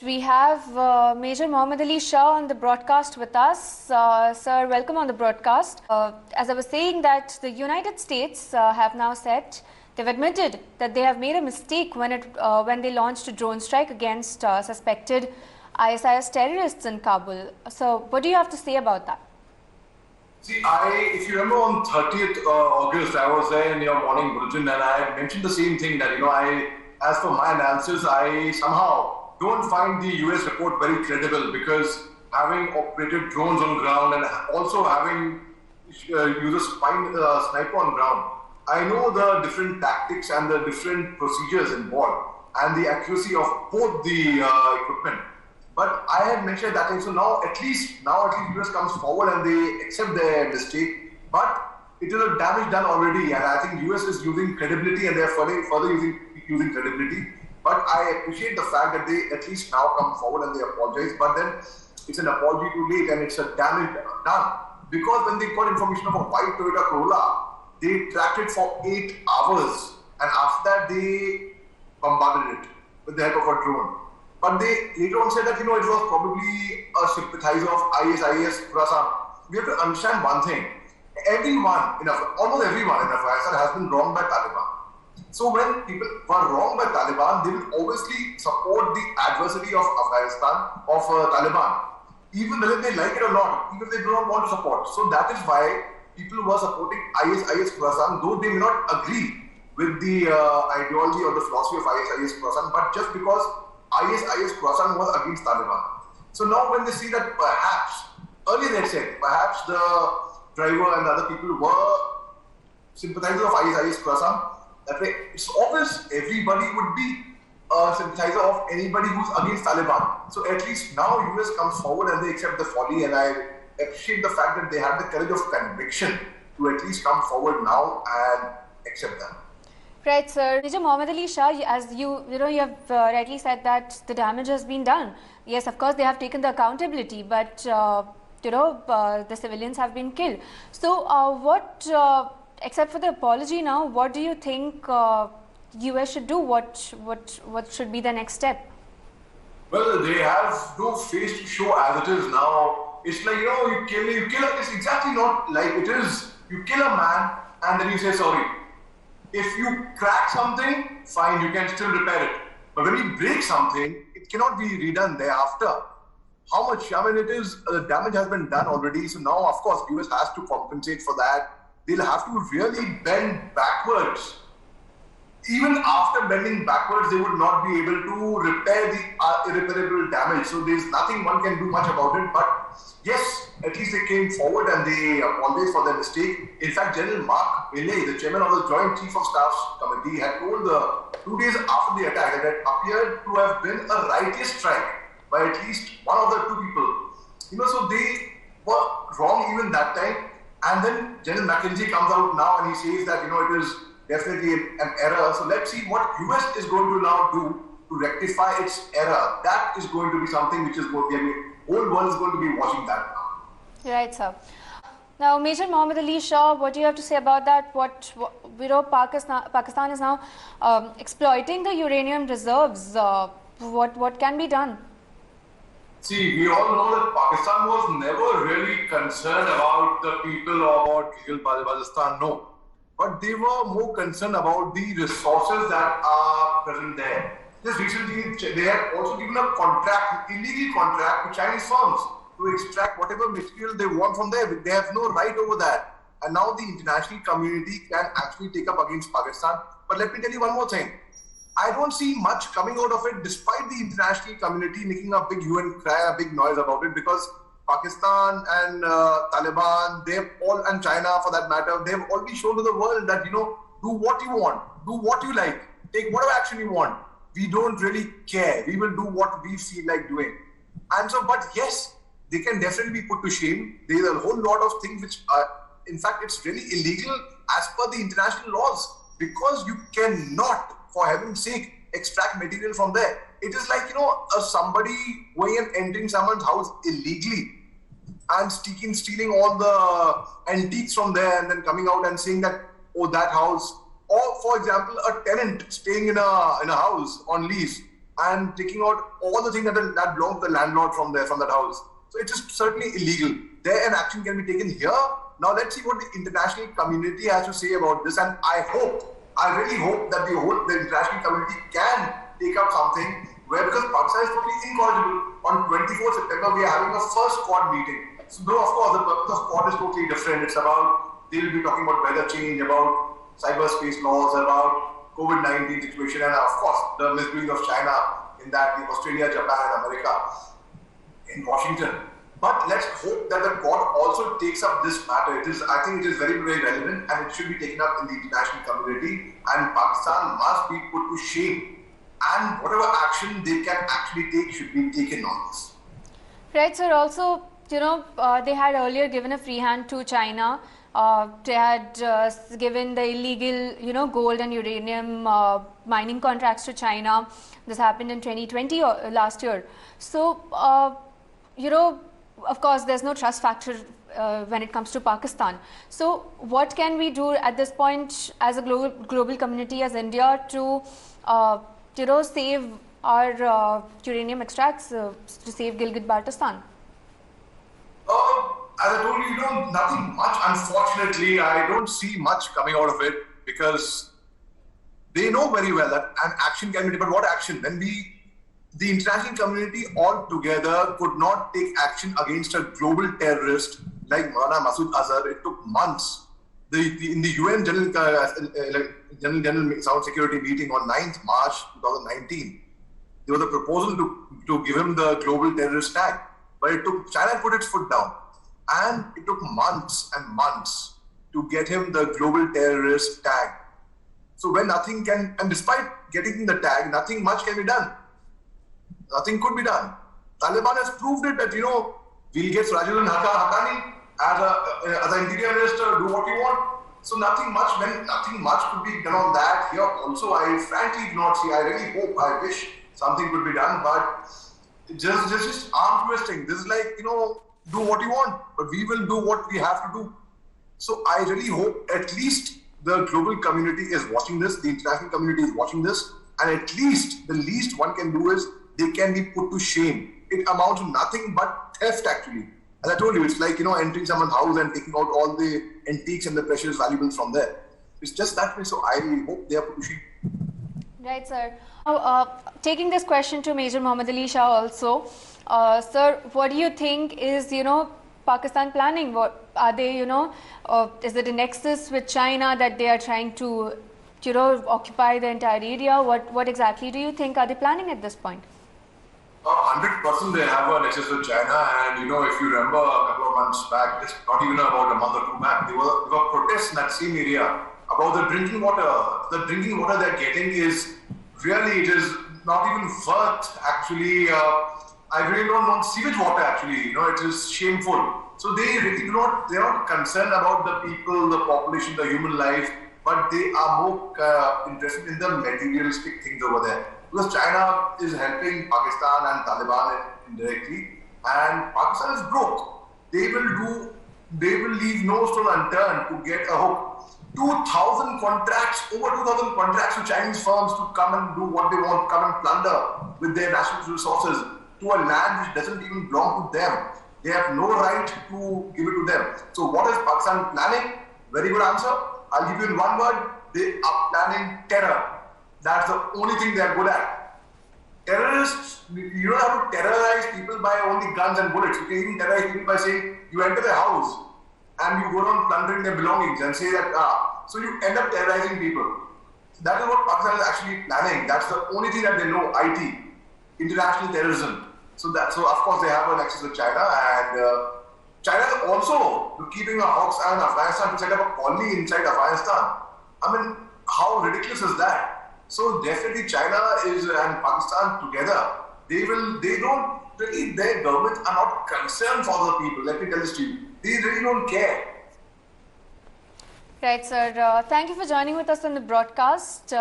We have Major Mohammad Ali Shah on the broadcast with us. Sir, welcome on the broadcast. As I was saying that the United States have now said, they've admitted that they have made a mistake when they launched a drone strike against suspected ISIS terrorists in Kabul. So what do you have to say about that? See, if you remember on 30th August, I was there in your morning bulletin and I mentioned the same thing that, as for my analysis, I somehow don't find the US report very credible because having operated drones on ground and also having users sniper on ground, I know the different tactics and the different procedures involved and the accuracy of both the equipment. But I had mentioned that time, so now at least US comes forward and they accept their mistake. But it is a damage done already, and I think US is using credibility and they are further using credibility. But I appreciate the fact that they at least now come forward and they apologize. But then it's an apology too late and it's a damage done. Because when they got information of a white Toyota Corolla, they tracked it for 8 hours. And after that, they bombarded it with the help of a drone. But they later on said that, it was probably a sympathizer of ISIS Khorasan. We have to understand one thing. Almost everyone in Afghanistan has been wronged by Taliban. So when people were wronged by Taliban, they will obviously support the adversity of Afghanistan, of Taliban, even whether they like it or not, even if they do not want to support. So that is why people were supporting ISIS Khorasan, though they may not agree with the ideology or the philosophy of ISIS Khorasan, but just because ISIS Khorasan was against Taliban. So now when they see that earlier they said, perhaps the driver and the other people were sympathizers of ISIS Khorasan, that way it's obvious everybody would be a sympathizer of anybody who's against Taliban. So at least now US comes forward and they accept the folly, and I appreciate the fact that they had the courage of conviction to at least come forward now and accept them. Right, sir. Major Mohammad Ali Shah, as you have rightly said that the damage has been done. Yes, of course, they have taken the accountability, but the civilians have been killed. So, except for the apology now, what do you think US should do? What should be the next step? Well, they have no face to show as it is now. It's like, you kill it's exactly not like it is. You kill a man and then you say sorry. If you crack something, fine, you can still repair it. But when you break something, it cannot be redone thereafter. How much? The damage has been done already. So now, of course, US has to compensate for that. They'll have to really bend backwards. Even after bending backwards, they would not be able to repair the irreparable damage. So there's nothing one can do much about it. But yes, at least they came forward and they apologized for their mistake. In fact, General Mark Milley, the chairman of the Joint Chief of Staff Committee, had told 2 days after the attack that it appeared to have been a righteous strike by at least one of the 2 people. So they were wrong even that time. And then General McKenzie comes out now and he says that, it is definitely an error. So let's see what US is going to now do to rectify its error. That is going to be something which is going to be, the whole world is going to be watching that now. Right, sir. Now, Major Mohammad Ali Shah, what do you have to say about that? Pakistan is now exploiting the uranium reserves. What can be done? See, we all know that Pakistan was never really concerned about the people or about Gilgit-Baltistan, no. But they were more concerned about the resources that are present there. Just recently, they had also given a illegal contract to Chinese firms to extract whatever material they want from there. They have no right over that. And now the international community can actually take up against Pakistan. But let me tell you one more thing. I don't see much coming out of it, despite the international community making a big hue and cry, a big noise about it, because Pakistan and Taliban, and China for that matter, they've already shown to the world that, do what you want, do what you like, take whatever action you want. We don't really care. We will do what we feel like doing. And so, but yes, they can definitely be put to shame. There's a whole lot of things which in fact, it's really illegal as per the international laws, because you cannot, for heaven's sake, extract material from there. It is like, somebody going and entering someone's house illegally and stealing all the antiques from there and then coming out and saying that, oh, that house. Or, for example, a tenant staying in a house on lease and taking out all the things that belong to the landlord from that house. So it is certainly illegal. There an action can be taken here. Now let's see what the international community has to say about this. And I really hope that the international community can take up something where, because Pakistan is totally incorrigible. On 24th September, we are having a first Quad meeting. So though, of course, the purpose of Quad is totally different. It's about, they will be talking about weather change, about cyberspace laws, about COVID-19 situation, and of course, the misdoing of China in that, Australia, Japan, and America in Washington. But let's hope that the Quad also takes up this matter. I think it is very, very relevant, and it should be taken up in the international community, and Pakistan must be put to shame. And whatever action they can actually take should be taken on this. Right, sir. Also, they had earlier given a free hand to China. They had given the illegal, gold and uranium mining contracts to China. This happened in 2020 last year. So, of course, there's no trust factor when it comes to Pakistan. So, what can we do at this point as a global community, as India, to save our uranium extracts, to save Gilgit-Baltistan? As I told you, nothing much. Unfortunately, I don't see much coming out of it, because they know very well that an action can be taken. But what action? When the international community altogether could not take action against a global terrorist like Maulana Masood Azhar, it took months. In the UN General Sound Security meeting on 9th March 2019, there was a proposal to give him the global terrorist tag, but China put its foot down, and it took months and months to get him the global terrorist tag. So when nothing can, and despite getting the tag, nothing much can be done. Nothing could be done. Taliban has proved it that, we'll get Sirajuddin Haqqani as an interior minister, do what you want. So nothing much could be done on that. Here also, I frankly do not see, I really hope, I wish something could be done, but just arm twisting. This is like, do what you want, but we will do what we have to do. So I really hope at least the global community is watching this, the international community is watching this, and at least the least one can do is they can be put to shame. It amounts to nothing but theft, actually. As I told you, it's like, entering someone's house and taking out all the antiques and the precious valuables from there. It's just that way. So I hope they are put to shame. Right, sir. Taking this question to Major Muhammad Ali Shah also, sir, what do you think is, Pakistan planning? What are they, is it a nexus with China that they are trying to, occupy the entire area? What exactly do you think are they planning at this point? 100% they have a nexus with China, and if you remember a couple of months back, just not even about a month or two back, there were protests in that same area about the drinking water. The drinking water they're getting is really, it is not even worth actually. I really don't want sewage water actually. It is shameful. So they really they're not concerned about the people, the population, the human life, but they are more interested in the materialistic things over there. Because China is helping Pakistan and Taliban indirectly, and Pakistan is broke. They will leave no stone unturned to get a hook. 2,000 contracts, over 2,000 contracts to Chinese firms to come and do what they want, come and plunder with their national resources to a land which doesn't even belong to them. They have no right to give it to them. So what is Pakistan planning? Very good answer. I'll give you in one word. They are planning terror. That's the only thing they are good at. Terrorists, you don't have to terrorize people by only guns and bullets. You can even terrorize people by saying, you enter their house and you go on plundering their belongings and say that, so you end up terrorizing people. That is what Pakistan is actually planning. That's the only thing that they know, IT, international terrorism. So of course they have an access with China, and China is also keeping a hawk's eye on Afghanistan to set up a colony inside Afghanistan. I mean, how ridiculous is that? So definitely China and Pakistan together, their governments are not concerned for the people. Let me tell this to you. They really don't care. Right, sir. Thank you for joining with us on the broadcast.